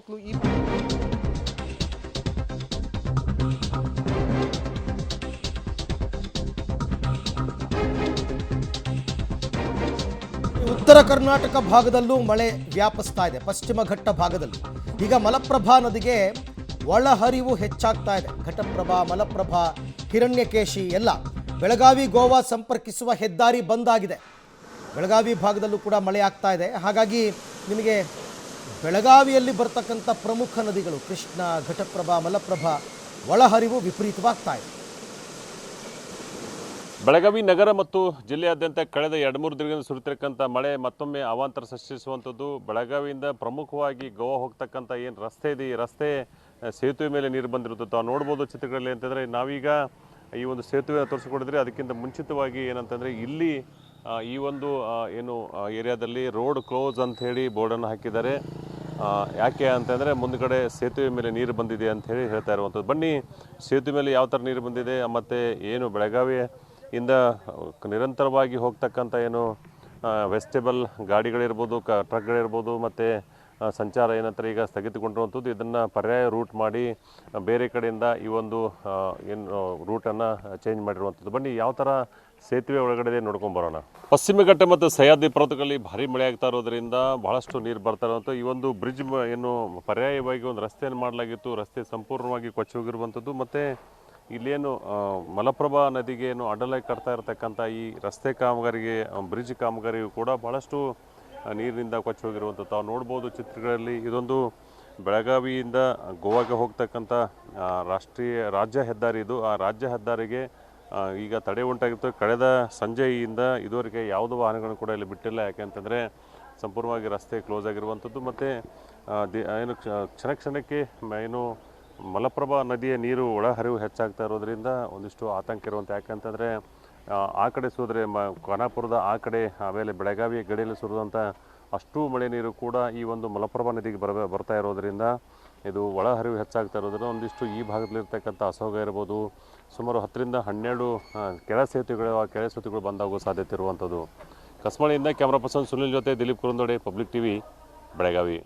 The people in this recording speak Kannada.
ಹೆಣ್ಮಕ್ಳು ಈ ಉತ್ತರ ಕರ್ನಾಟಕ ಭಾಗದಲ್ಲೂ ಮಳೆ ವ್ಯಾಪಿಸ್ತಾ ಇದೆ. ಪಶ್ಚಿಮ ಘಟ್ಟ ಭಾಗದಲ್ಲಿ ಈಗ ಮಲಪ್ರಭಾ ನದಿಗೆ ಒಳಹರಿವು ಹೆಚ್ಚಾಗ್ತಾ ಇದೆ. ಘಟಪ್ರಭಾ, ಮಲಪ್ರಭಾ, ಹಿರಣ್ಯಕೇಶಿ ಎಲ್ಲ ಬೆಳಗಾವಿ ಗೋವಾ ಸಂಪರ್ಕಿಸುವ ಹೆದ್ದಾರಿ ಬಂದ್ ಆಗಿದೆ. ಬೆಳಗಾವಿ ಭಾಗದಲ್ಲೂ ಕೂಡ ಮಳೆ ಆಗ್ತಾ ಇದೆ. ಹಾಗಾಗಿ ನಿಮಗೆ ಬೆಳಗಾವಿಯಲ್ಲಿ ಬರ್ತಕ್ಕಂಥ ಪ್ರಮುಖ ನದಿಗಳು ಕೃಷ್ಣ, ಘಟಪ್ರಭಾ, ಮಲಪ್ರಭಾ ಒಳಹರಿವು ವಿಪರೀತವಾಗ್ತಾ ಇದೆ. ಬೆಳಗಾವಿ ನಗರ ಮತ್ತು ಜಿಲ್ಲೆಯಾದ್ಯಂತ ಕಳೆದ 2-3 ದಿನಗಳಿಂದ ಸುರಿತಿರಕ್ಕಂಥ ಮಳೆ ಮತ್ತೊಮ್ಮೆ ಅವಾಂತರ ಸೃಷ್ಟಿಸುವಂಥದ್ದು. ಬೆಳಗಾವಿಯಿಂದ ಪ್ರಮುಖವಾಗಿ ಗೋವಾ ಹೋಗ್ತಕ್ಕಂಥ ಏನು ರಸ್ತೆ ಇದೆ, ಈ ರಸ್ತೆ ಸೇತುವೆ ಮೇಲೆ ನೀರು ಬಂದಿರುತ್ತದೆ. ತಾವು ನೋಡ್ಬೋದು ಚಿತ್ರಗಳಲ್ಲಿ ಅಂತಂದರೆ, ನಾವೀಗ ಈ ಒಂದು ಸೇತುವೆಯನ್ನು ತೋರಿಸ್ಕೊಡಿದ್ರೆ ಅದಕ್ಕಿಂತ ಮುಂಚಿತವಾಗಿ ಏನಂತಂದರೆ ಇಲ್ಲಿ ಈ ಒಂದು ಏನು ಏರಿಯಾದಲ್ಲಿ ರೋಡ್ ಕ್ಲೋಸ್ ಅಂತ ಹೇಳಿ ಬೋರ್ಡನ್ನು ಹಾಕಿದ್ದಾರೆ. ಯಾಕೆ ಅಂತಂದರೆ ಮುಂದ್ಗಡೆ ಸೇತುವೆ ಮೇಲೆ ನೀರು ಬಂದಿದೆ ಅಂತ ಹೇಳಿ ಹೇಳ್ತಾ ಇರುವಂಥದ್ದು. ಬನ್ನಿ ಸೇತುವೆ ಮೇಲೆ ಯಾವ ಥರ ನೀರು ಬಂದಿದೆ ಮತ್ತು ಏನು ಬೆಳಗಾವಿ ಇಂದ ನಿರಂತರವಾಗಿ ಹೋಗ್ತಕ್ಕಂಥ ಏನು ವೆಜಿಟೇಬಲ್ ಗಾಡಿಗಳಿರ್ಬೋದು, ಟ್ರಕ್ಗಳಿರ್ಬೋದು ಮತ್ತು ಸಂಚಾರ ಏನಂತಾರೆ ಈಗ ಸ್ಥಗಿತಗೊಂಡಿರುವಂಥದ್ದು. ಇದನ್ನು ಪರ್ಯಾಯ ರೂಟ್ ಮಾಡಿ ಬೇರೆ ಕಡೆಯಿಂದ ಈ ಒಂದು ಏನು ರೂಟನ್ನು ಚೇಂಜ್ ಮಾಡಿರುವಂಥದ್ದು. ಬನ್ನಿ ಯಾವ ಥರ ಸೇತುವೆ ಒಳಗಡೆ ನೋಡ್ಕೊಂಬರೋಣ. ಪಶ್ಚಿಮ ಘಟ್ಟ ಮತ್ತು ಸಹ್ಯಾದ್ರಿ ಪರ್ವತಗಳಲ್ಲಿ ಭಾರಿ ಮಳೆ ಆಗ್ತಾ ಇರೋದ್ರಿಂದ ಬಹಳಷ್ಟು ನೀರು ಬರ್ತಾ ಇರುವಂಥ ಈ ಒಂದು ಬ್ರಿಡ್ಜ್ ಏನು ಪರ್ಯಾಯವಾಗಿ ಒಂದು ರಸ್ತೆಯನ್ನು ಮಾಡಲಾಗಿತ್ತು. ರಸ್ತೆ ಸಂಪೂರ್ಣವಾಗಿ ಕೊಚ್ಚಿ ಹೋಗಿರುವಂಥದ್ದು ಮತ್ತು ಇಲ್ಲೇನು ಮಲಪ್ರಭಾ ನದಿಗೆ ಏನು ಅಡ್ಡಲಾಗಿ ಕಟ್ತಾ ಇರತಕ್ಕಂಥ ಈ ರಸ್ತೆ ಕಾಮಗಾರಿಗೆ, ಬ್ರಿಡ್ಜ್ ಕಾಮಗಾರಿಯು ಕೂಡ ಭಾಳಷ್ಟು ನೀರಿನಿಂದ ಕೊಚ್ಚಿ ಹೋಗಿರುವಂಥದ್ದು ತಾವು ನೋಡ್ಬೋದು ಚಿತ್ರಗಳಲ್ಲಿ. ಇದೊಂದು ಬೆಳಗಾವಿಯಿಂದ ಗೋವಾಗೆ ಹೋಗ್ತಕ್ಕಂಥ ರಾಜ್ಯ ಹೆದ್ದಾರಿ ಇದು. ಆ ರಾಜ್ಯ ಹೆದ್ದಾರಿಗೆ ಈಗ ತಡೆ ಉಂಟಾಗಿತ್ತು. ಕಳೆದ ಸಂಜೆಯಿಂದ ಇದುವರೆಗೆ ಯಾವುದೋ ವಾಹನಗಳನ್ನು ಕೂಡ ಇಲ್ಲಿ ಬಿಟ್ಟಿಲ್ಲ. ಯಾಕೆಂತಂದರೆ ಸಂಪೂರ್ಣವಾಗಿ ರಸ್ತೆ ಕ್ಲೋಸ್ ಆಗಿರುವಂಥದ್ದು ಮತ್ತು ಏನು ಕ್ಷಣಕ್ಕೆ ಏನು ಮಲಪ್ರಭಾ ನದಿಯ ನೀರು ಒಳಹರಿವು ಹೆಚ್ಚಾಗ್ತಾ ಇರೋದ್ರಿಂದ ಒಂದಿಷ್ಟು ಆತಂಕ ಇರುವಂಥ. ಯಾಕಂತಂದರೆ ಆ ಕಡೆ ಸುರಿದ್ರೆ ಖಾನಾಪುರದ ಆ ಕಡೆ, ಆಮೇಲೆ ಬೆಳಗಾವಿ ಗಡಿಯಲ್ಲಿ ಸುರಿದಂಥ ಅಷ್ಟು ಮಳೆ ನೀರು ಕೂಡ ಈ ಒಂದು ಮಲಪ್ರಭಾ ನದಿಗೆ ಬರ್ತಾ ಇರೋದ್ರಿಂದ ಇದು ಒಳಹರಿವು ಹೆಚ್ಚಾಗ್ತಾ ಇರೋದ್ರಿಂದ ಒಂದಿಷ್ಟು ಈ ಭಾಗದಲ್ಲಿರ್ತಕ್ಕಂಥ ಅಸೌಗ ಇರ್ಬೋದು, ಸುಮಾರು 10-12 ಕೆಳ ಸೇತುವೆಗಳು ಬಂದಾಗೋ ಸಾಧ್ಯತೆ ಇರುವಂಥದ್ದು. ಕಸ್ಮಳಿಯಿಂದ ಕ್ಯಾಮ್ರಾ ಪರ್ಸನ್ ಸುನಿಲ್ ಜೊತೆ ದಿಲೀಪ್ ಕುರುಂದೊಡೆ, ಪಬ್ಲಿಕ್ ಟಿವಿ, ಬೆಳಗಾವಿ.